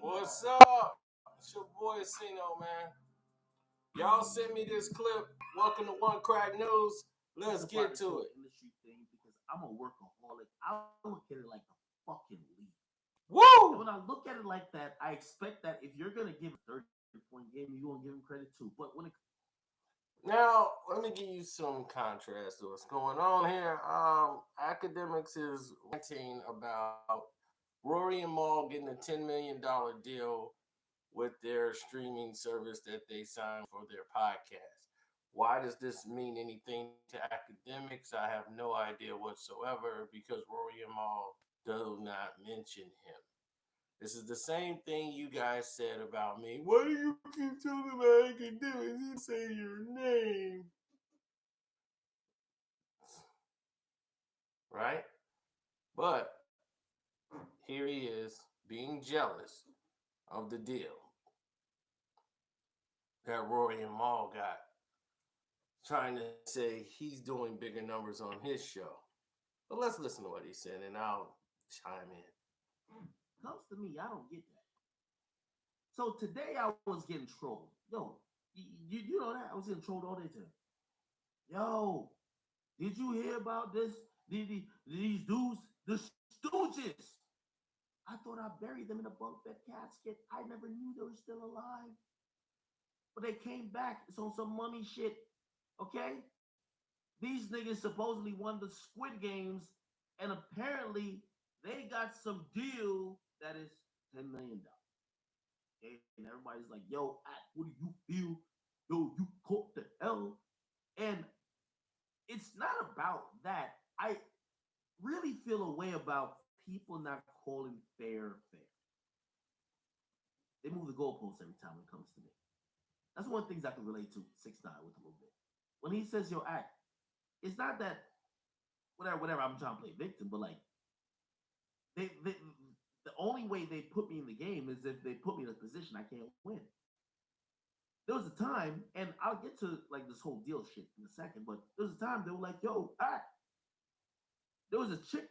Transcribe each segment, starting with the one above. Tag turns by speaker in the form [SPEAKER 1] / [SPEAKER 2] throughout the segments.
[SPEAKER 1] What's up? It's your boy Sino, man. Y'all send me this clip. Welcome to One Crack News. Let's get to it.
[SPEAKER 2] Industry thing because I'm a workaholic. I look at it like a fucking league.
[SPEAKER 1] Woo!
[SPEAKER 2] And when I look at it like that, I expect that if you're gonna give a 30-point game, you're gonna give him credit too. But when it
[SPEAKER 1] Now, let me give you some contrast to what's going on here. Akademiks is ranting about Rory and Mal getting a $10 million deal with their streaming service that they signed for their podcast. Why does this mean anything to Akademiks? I have no idea whatsoever because Rory and Mal do not mention him. This is the same thing you guys said about me. Why do you keep talking about Akademiks? You say your name. Right? But here he is being jealous of the deal that Rory and Mal got, trying to say he's doing bigger numbers on his show. But let's listen to what he said, and I'll chime in.
[SPEAKER 2] comes to me, I don't get that. So today I was getting trolled. Yo, you know that I was getting trolled all day today. Yo, did you hear about this? These dudes, the Stooges. I thought I buried them in a bunk bed casket. I never knew they were still alive. But they came back. It's on some mummy shit. Okay? These niggas supposedly won the Squid Games, and apparently they got some deal that is $10 million. Okay? And everybody's like, yo, what do you feel? Yo, you caught the L. And it's not about that. I really feel a way about people not calling fair fair. They move the goalposts every time when it comes to me. That's one of the things I can relate to 6ix9ine with a little bit. When he says yo act, it's not that whatever I'm trying to play victim, but like they the only way they put me in the game is if they put me in a position I can't win. There was a time, and I'll get to like this whole deal shit in a second, but there was a time they were like, yo, act. There was a chick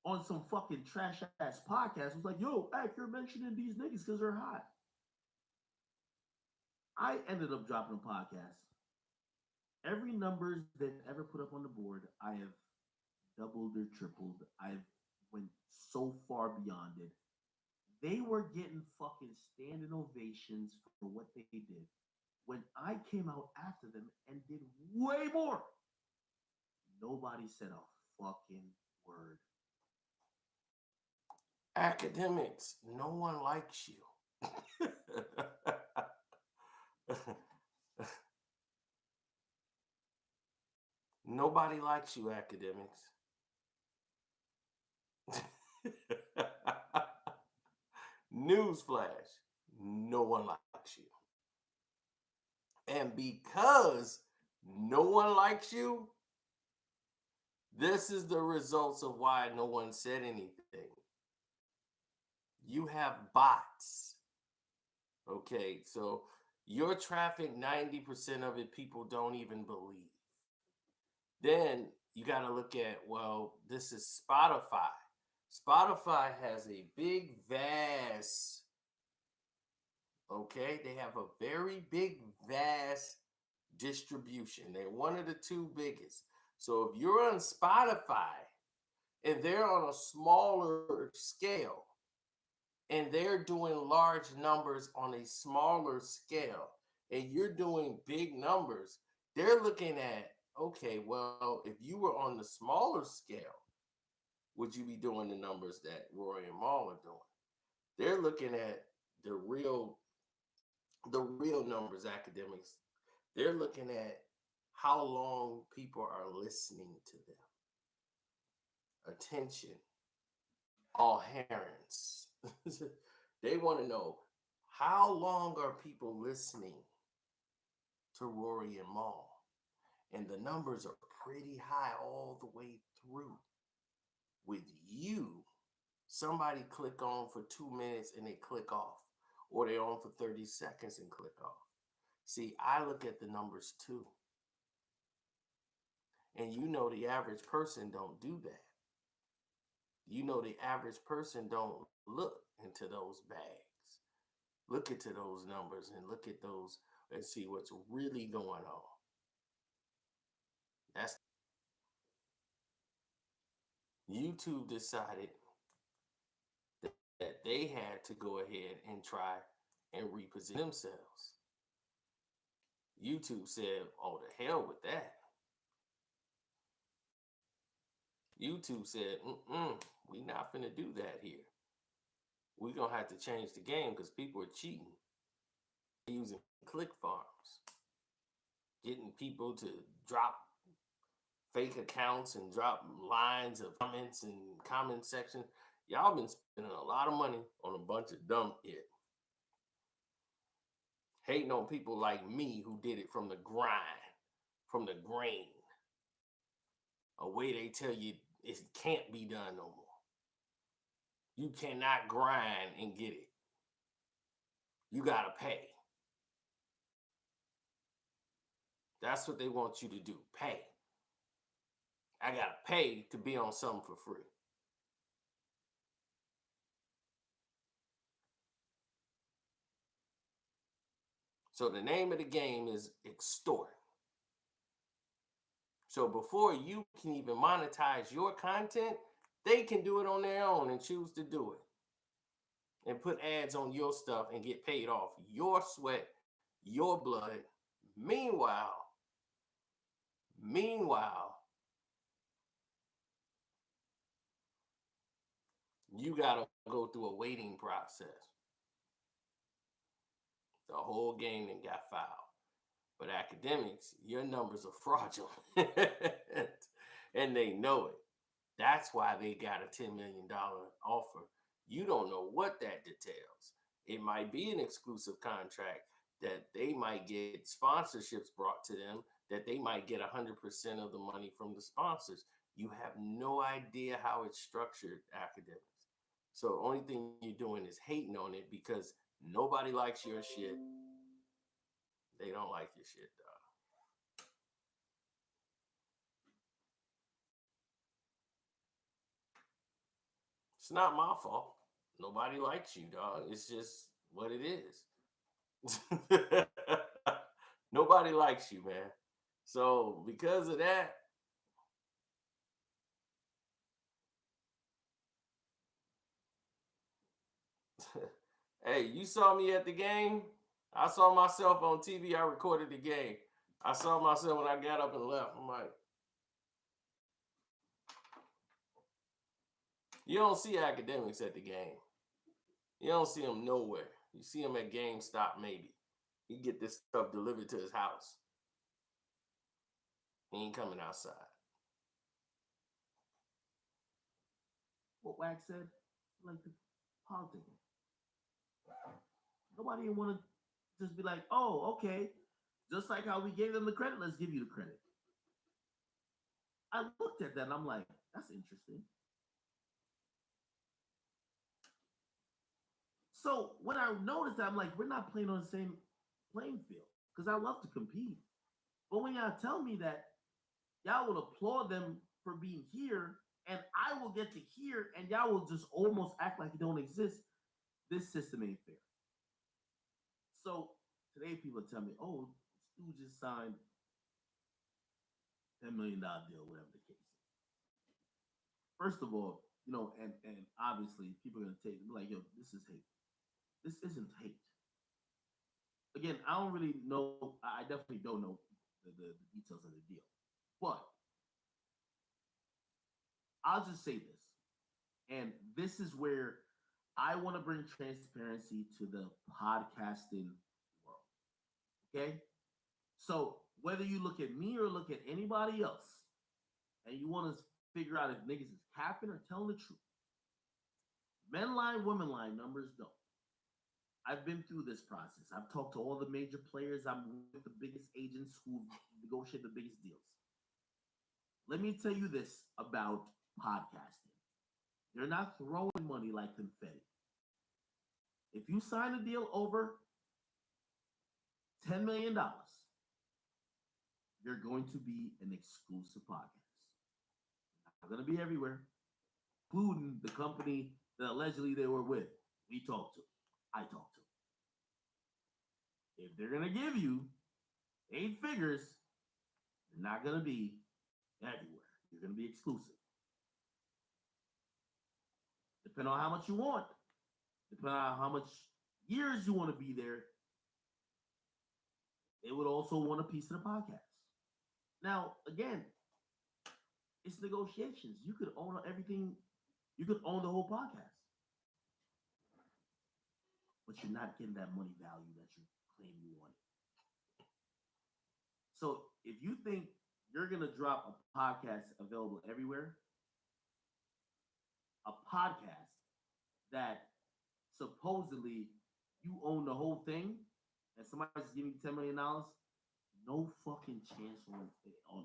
[SPEAKER 2] on some fucking trash ass podcast who was like, yo, act, you're mentioning these niggas because they're hot. I ended up dropping a podcast. Every numbers they've ever put up on the board, I have doubled or tripled. I've went so far beyond it. They were getting fucking standing ovations for what they did. When I came out after them and did way more, nobody said a fucking word.
[SPEAKER 1] Akademiks, no one likes you. Nobody likes you, Akademiks. Newsflash, no one likes you. And because no one likes you, this is the results of why no one said anything. You have bots. Okay, so your traffic, 90% of it, people don't even believe. Then you got to look at, well, this is Spotify. Spotify has a big, vast, okay, they have a very big, vast distribution. They're one of the two biggest. So if you're on Spotify and they're on a smaller scale and they're doing large numbers on a smaller scale and you're doing big numbers, they're looking at, okay, well, if you were on the smaller scale, would you be doing the numbers that Rory and Mal are doing? They're looking at the real numbers, Akademiks. They're looking at how long people are listening to them. Attention, all herons. They want to know how long are people listening to Rory and Mal? And the numbers are pretty high all the way through. With you, somebody click on for 2 minutes and they click off, or they're on for 30 seconds and click off. See, I look at the numbers too. And you know the average person don't do that. You know the average person don't look and into those bags, look into those numbers, and look at those and see what's really going on. That's YouTube decided that they had to go ahead and try and reposition themselves. YouTube said, "Oh, the hell with that." YouTube said, "We not finna do that here. We're gonna have to change the game because people are cheating, using click farms, getting people to drop fake accounts and drop lines of comments and comment section. Y'all been spending a lot of money on a bunch of dumb shit, hating on people like me who did it from the grind, from the grain, a way they tell you it can't be done no more. You cannot grind and get it. You gotta pay. That's what they want you to do. Pay. I gotta pay to be on something for free. So the name of the game is extort. So before you can even monetize your content, they can do it on their own and choose to do it and put ads on your stuff and get paid off your sweat, your blood. Meanwhile, you gotta go through a waiting process. The whole game then got filed. But Akademiks, your numbers are fraudulent. And they know it. That's why they got a $10 million offer. You don't know what that details. It might be an exclusive contract that they might get sponsorships brought to them, that they might get 100% of the money from the sponsors. You have no idea how it's structured, Akademiks. So the only thing you're doing is hating on it because nobody likes your shit. They don't like your shit, dog. It's not my fault. Nobody likes you, dog. It's just what it is. Nobody likes you, man. So because of that, hey, you saw me at the game. I saw myself on TV. I recorded the game. I saw myself when I got up and left. I'm like, you don't see Akademiks at the game. You don't see him nowhere. You see him at GameStop, maybe. He get this stuff delivered to his house. He ain't coming outside.
[SPEAKER 2] What Wax said, like the politics. Nobody want to just be like, oh, okay. Just like how we gave them the credit, let's give you the credit. I looked at that and I'm like, that's interesting. So when I noticed that, I'm like, we're not playing on the same playing field because I love to compete. But when y'all tell me that y'all will applaud them for being here and I will get to here and y'all will just almost act like it don't exist, this system ain't fair. So today people tell me, oh, Stu just signed $10 million deal, whatever the case is. First of all, and obviously people are gonna take like, yo, this is hate. This isn't hate. Again, I don't really know. I definitely don't know the details of the deal, but I'll just say this, and this is where I want to bring transparency to the podcasting world. Okay, so whether you look at me or look at anybody else, and you want to figure out if niggas is capping or telling the truth, men line, women line, numbers don't. I've been through this process. I've talked to all the major players. I'm with the biggest agents who negotiate the biggest deals. Let me tell you this about podcasting. They're not throwing money like confetti. If you sign a deal over $10 million, you're going to be an exclusive podcast. Not going to be everywhere, including the company that allegedly they were with. we talk to. I talk to. If they're gonna give you 8 figures, they're not gonna be everywhere. You're gonna be exclusive. Depending on how much you want, depending on how much years you want to be there, they would also want a piece of the podcast. Now, again, it's negotiations. You could own everything. You could own the whole podcast, but you're not getting that money value that you claim you wanted. So if you think you're gonna drop a podcast available everywhere, a podcast that supposedly you own the whole thing, and somebody's giving you $10 million, no fucking chance on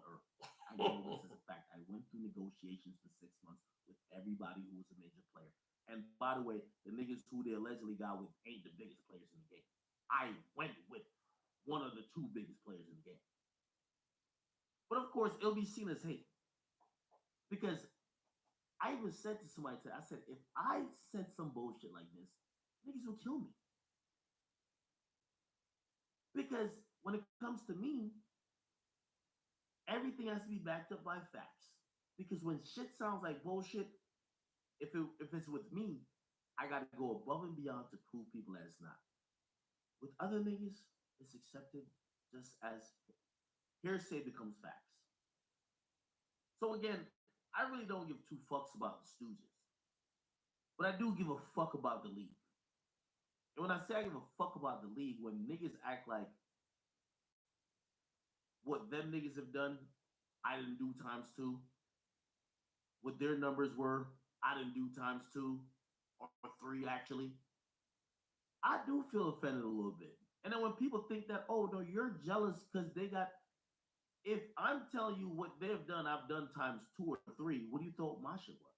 [SPEAKER 2] earth. I know this is a fact. I went through negotiations for 6 months with everybody who was a major player. And by the way, the niggas who they allegedly got with ain't the biggest players in the game. I went with one of the 2 biggest players in the game. But of course, it'll be seen as hate. Because I even said to somebody today, I said, if I said some bullshit like this, niggas will kill me. Because when it comes to me, everything has to be backed up by facts. Because when shit sounds like bullshit, if it's with me, I gotta go above and beyond to prove people that it's not. With other niggas, it's accepted just as hearsay becomes facts. So again, I really don't give 2 fucks about the Stooges. But I do give a fuck about the league. And when I say I give a fuck about the league, when niggas act like what them niggas have done, I didn't do ×2. What their numbers were, I didn't do ×2 or 3 actually. I do feel offended a little bit. And then when people think that, oh no, you're jealous because they got. If I'm telling you what they've done, I've done ×2 or 3. What do you thought my shit was?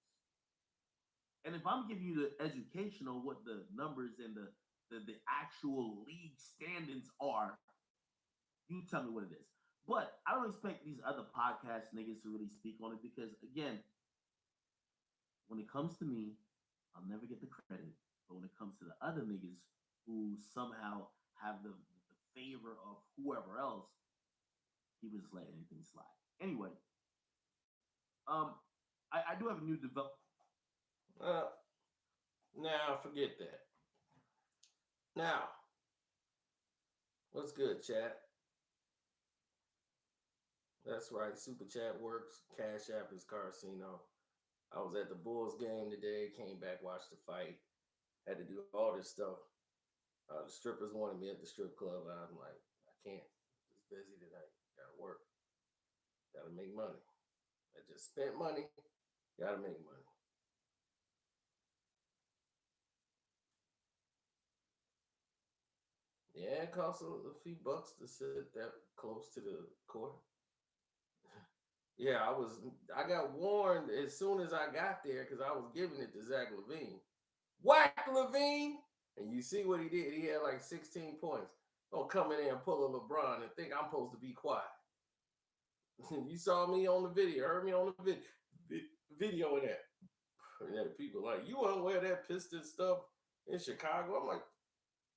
[SPEAKER 2] And if I'm giving you the education on what the numbers and the actual league standings are, you tell me what it is. But I don't expect these other podcast niggas to really speak on it because, again, when it comes to me, I'll never get the credit. But when it comes to the other niggas who somehow have the favor of whoever else, he was just letting anything slide. Anyway, I do have a new development.
[SPEAKER 1] Now, forget that. Now, what's good, chat? That's right. Super Chat works. Cash App is Carceno. I was at the Bulls game today. Came back, watched the fight. Had to do all this stuff. The strippers wanted me at the strip club. I'm like, I can't. It's busy tonight. Gotta work. Gotta make money. I just spent money. Gotta make money. Yeah, it costs a few bucks to sit that close to the court. Yeah, I got warned as soon as I got there because I was giving it to Zach LaVine. Whack LaVine! And you see what he did. He had like 16 points. Don't come in there and pull a LeBron and think I'm supposed to be quiet. You saw me on the video, heard me on the video of that. And then people like, you want to wear that Piston stuff in Chicago? I'm like,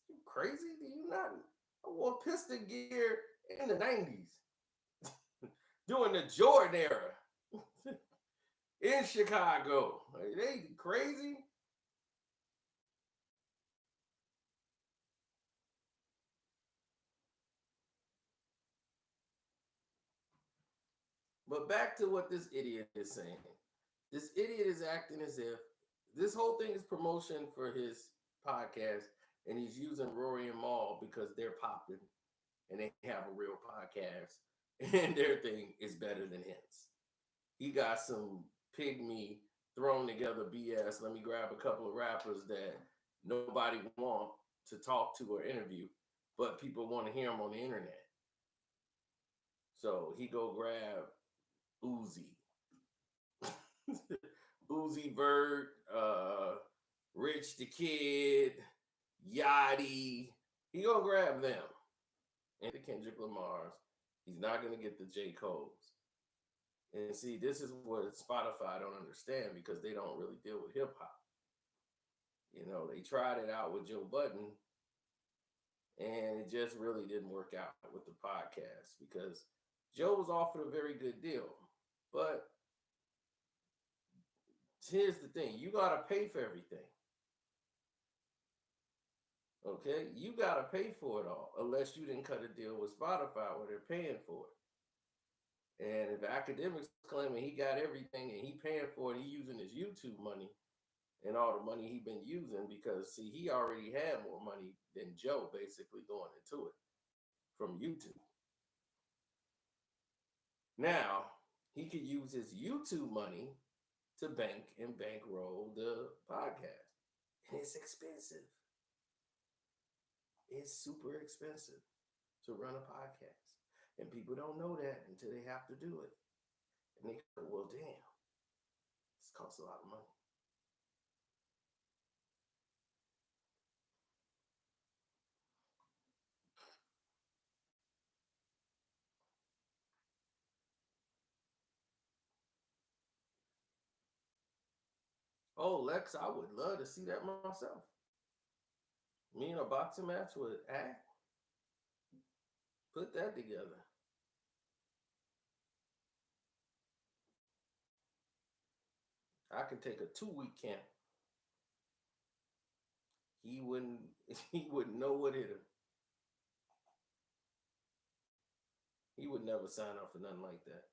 [SPEAKER 1] you crazy? Do you not? I wore Piston gear in the 90s. During the Jordan era. In Chicago. Like, they crazy? But back to what this idiot is saying. This idiot is acting as if this whole thing is promotion for his podcast, and he's using Rory and Mal because they're popping and they have a real podcast, and their thing is better than his. He got some pygmy thrown together BS. Let me grab a couple of rappers that nobody want to talk to or interview, but people want to hear them on the internet. So he go grab Uzi. Uzi Vert, Rich the Kid, Yachty. He gonna grab them. And the Kendrick Lamar's. He's not gonna get the J. Cole's. And see, this is what Spotify don't understand because they don't really deal with hip hop. They tried it out with Joe Budden, and it just really didn't work out with the podcast because Joe was offered a very good deal. But here's the thing, you got to pay for everything. Okay? You got to pay for it all, unless you didn't cut a deal with Spotify where they're paying for it. And if Akademiks claiming he got everything and he paying for it, he using his YouTube money and all the money he been using because, see, he already had more money than Joe basically going into it from YouTube. Now, he could use his YouTube money to bank and bankroll the podcast. And it's expensive. It's super expensive to run a podcast. And people don't know that until they have to do it. And they go, well, damn, this costs a lot of money. Oh, Lex, I would love to see that myself. Me in a boxing match with Act. Put that together. I can take a 2-week camp. He wouldn't he wouldn't know what hit him. He would never sign up for nothing like that.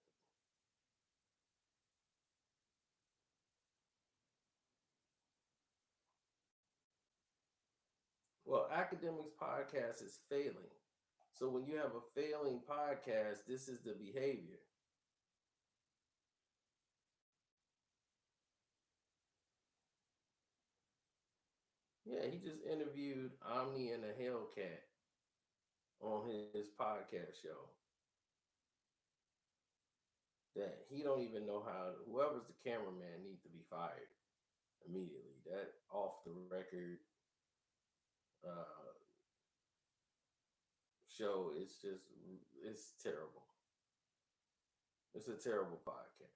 [SPEAKER 1] Well, Akademiks podcast is failing. So when you have a failing podcast, this is the behavior. Yeah, he just interviewed Omni and the Hellcat on his podcast show. That he don't even know how. Whoever's the cameraman needs to be fired immediately. That off the record uh, show is just it's terrible. It's a terrible podcast.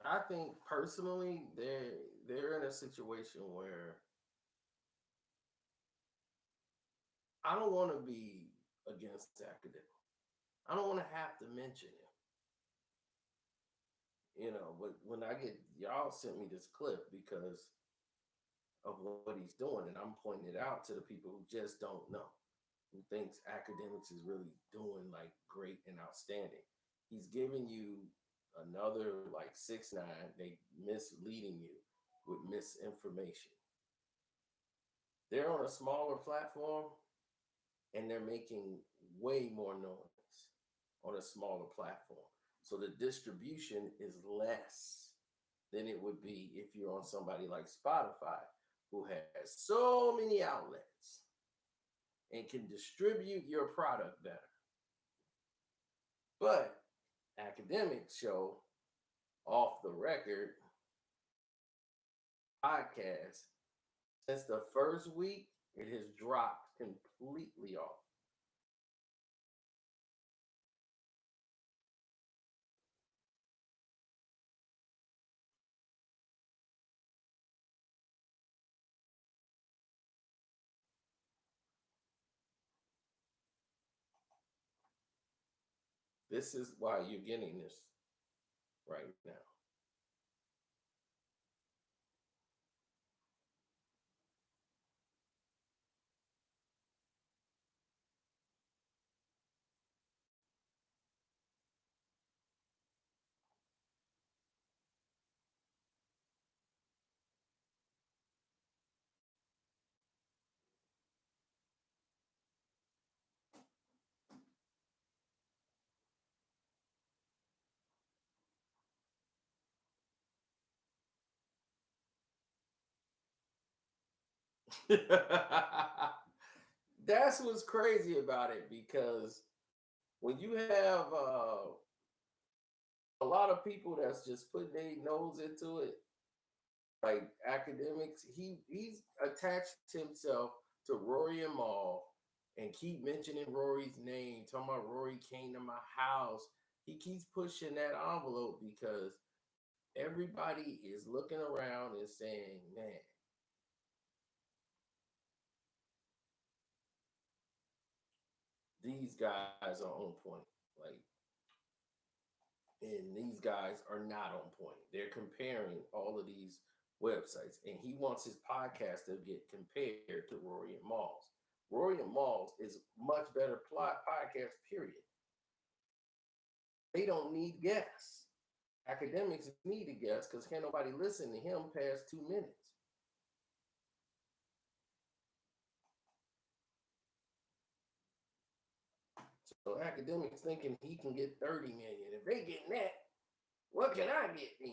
[SPEAKER 1] I think personally they're in a situation where I don't want to be against academic. I don't want to have to mention him. But when I get y'all sent me this clip because of what he's doing, and I'm pointing it out to the people who just don't know, who thinks Akademiks is really doing like great and outstanding. He's giving you another like 6ix9ine. They misleading you with misinformation. They're on a smaller platform and they're making way more noise on a smaller platform. So the distribution is less than it would be if you're on somebody like Spotify, who has so many outlets and can distribute your product better. But Akademiks show off the record podcast, since the first week, it has dropped completely off. This is why you're getting this right now. That's what's crazy about it, because when you have a lot of people that's just putting their nose into it, like Akademiks, he's attached himself to Rory and Mal, and keep mentioning Rory's name, talking about Rory came to my house. He keeps pushing that envelope because everybody is looking around and saying, man, these guys are on point. Like, and these guys are not on point. They're comparing all of these websites, and he wants his podcast to get compared to Rory and Mal's. Rory and Mal's is much better podcast, period. They don't need guests. Akademiks need a guest because can't nobody listen to him past 2 minutes. So Akademiks thinking he can get 30 million. If they getting that, what can I get then?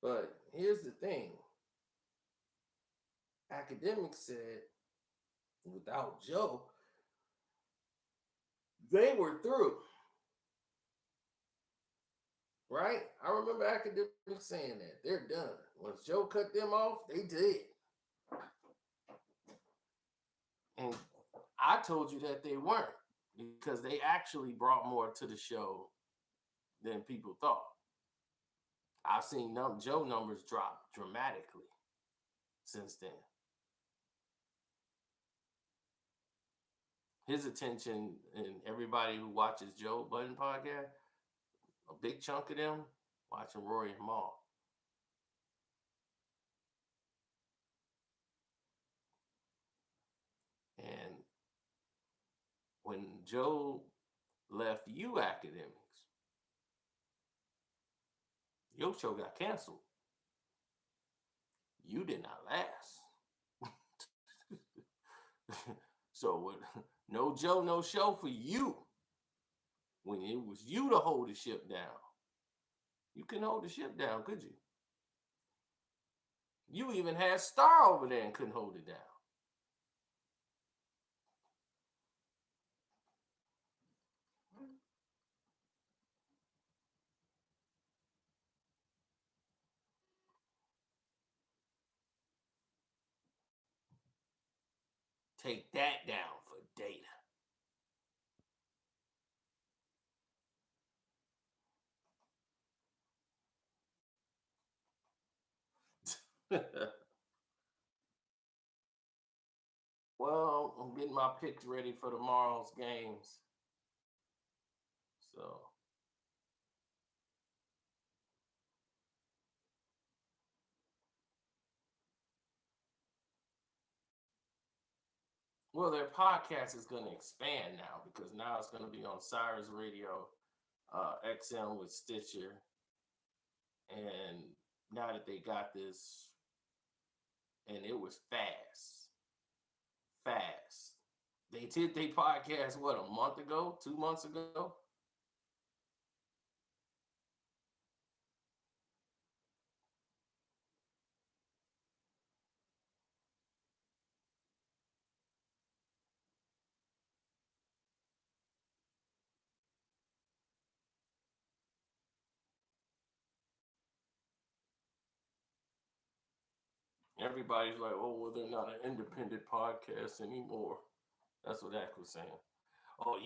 [SPEAKER 1] But here's the thing. Akademiks said without Joe, they were through. Right? I remember Akademiks saying that. They're done. Once Joe cut them off, they did. And I told you that they weren't because they actually brought more to the show than people thought. I've seen Joe numbers drop dramatically since then. His attention and everybody who watches Joe Budden podcast, a big chunk of them watching Rory and Mal. And when Joe left you Akademiks, your show got canceled. You did not last. So no Joe, no show for you. When it was you to hold the ship down. You couldn't hold the ship down, could you? You even had Star over there and couldn't hold it down. Take that down for data. Well, I'm getting my picks ready for tomorrow's games. So well, their podcast is going to expand now because now it's going to be on Cyrus Radio, XM with Stitcher, and now that they got this, and it was fast. They did their podcast what, a month ago, 2 months ago. Everybody's like, oh, well, they're not an independent podcast anymore. That's what Ack was saying. Oh,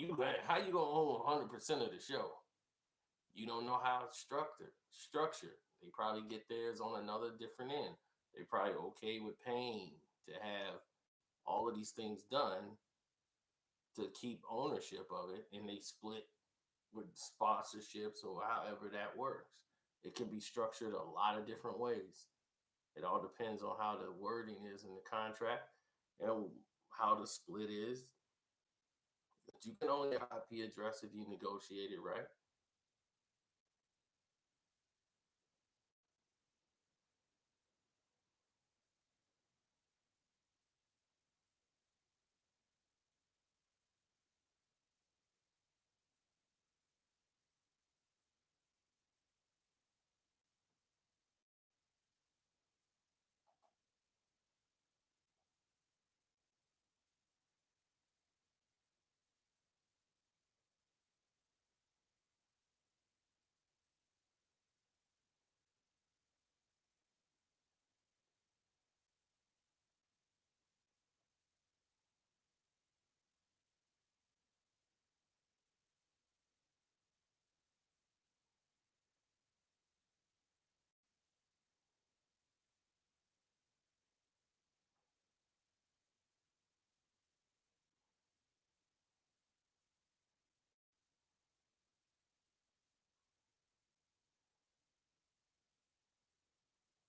[SPEAKER 1] how you gonna own 100% of the show? You don't know how it's structured. They probably get theirs on another different end. They probably okay with paying to have all of these things done to keep ownership of it, and they split with sponsorships or however that works. It can be structured a lot of different ways. It all depends on how the wording is in the contract and how the split is. But you can only IP address if you negotiate it right.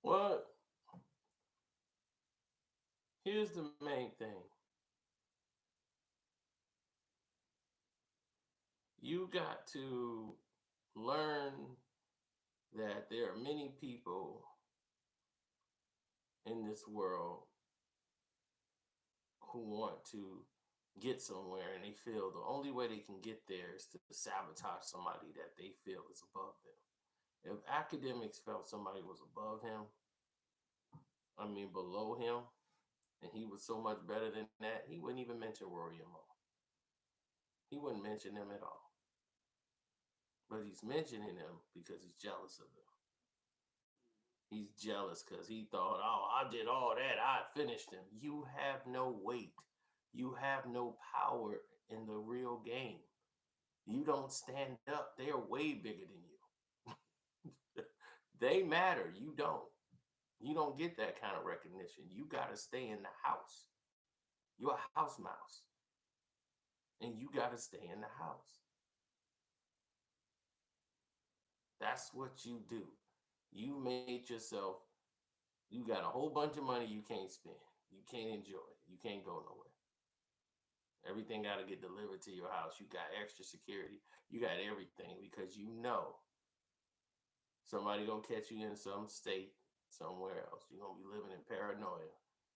[SPEAKER 1] Well, here's the main thing. You got to learn that there are many people in this world who want to get somewhere and they feel the only way they can get there is to sabotage somebody that they feel is above them. If Akademiks felt somebody was above him, below him, and he was so much better than that, he wouldn't even mention Rory and Mal. He wouldn't mention them at all. But he's mentioning them because he's jealous of them. He's jealous because he thought, oh, I did all that. I finished him. You have no weight. You have no power in the real game. You don't stand up. They're way bigger than you. They matter. You don't. You don't get that kind of recognition. You got to stay in the house. You're a house mouse. And you got to stay in the house. That's what you do. You made yourself, you got a whole bunch of money you can't spend. You can't enjoy it. You can't go nowhere. Everything got to get delivered to your house. You got extra security. You got everything because you know somebody gonna catch you in some state somewhere else. You're gonna be living in paranoia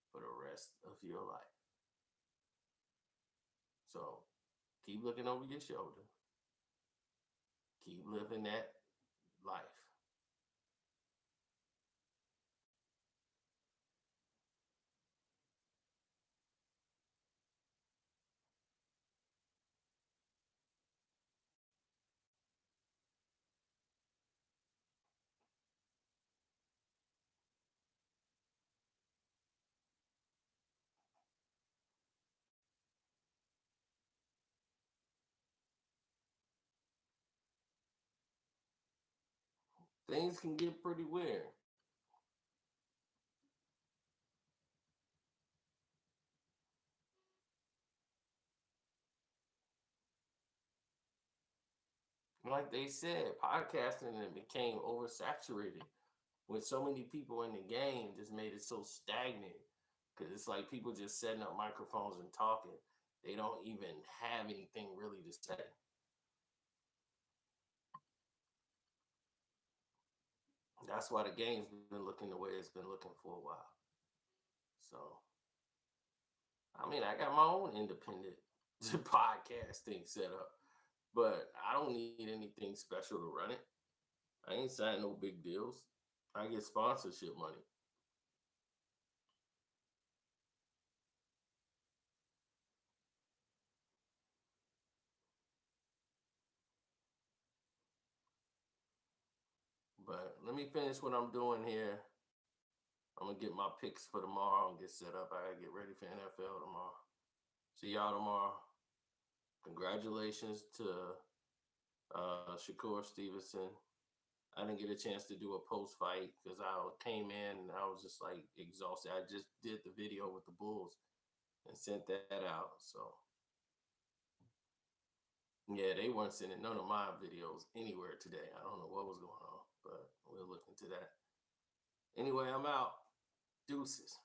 [SPEAKER 1] for the rest of your life. So keep looking over your shoulder. Keep living that life. Things can get pretty weird. Like they said, podcasting became oversaturated with so many people in the game, just made it so stagnant. Because it's like people just setting up microphones and talking. They don't even have anything really to say. That's why the game's been looking the way it's been looking for a while. So, I got my own independent podcast thing set up, but I don't need anything special to run it. I ain't signing no big deals. I get sponsorship money. But let me finish what I'm doing here. I'm gonna get my picks for tomorrow and get set up. I gotta get ready for NFL tomorrow. See y'all tomorrow. Congratulations to Shakur Stevenson. I didn't get a chance to do a post fight because I came in and I was just like exhausted. I just did the video with the Bulls and sent that out. So yeah, they weren't sending none of my videos anywhere today. I don't know what was going on, but we'll look into that. Anyway, I'm out. Deuces.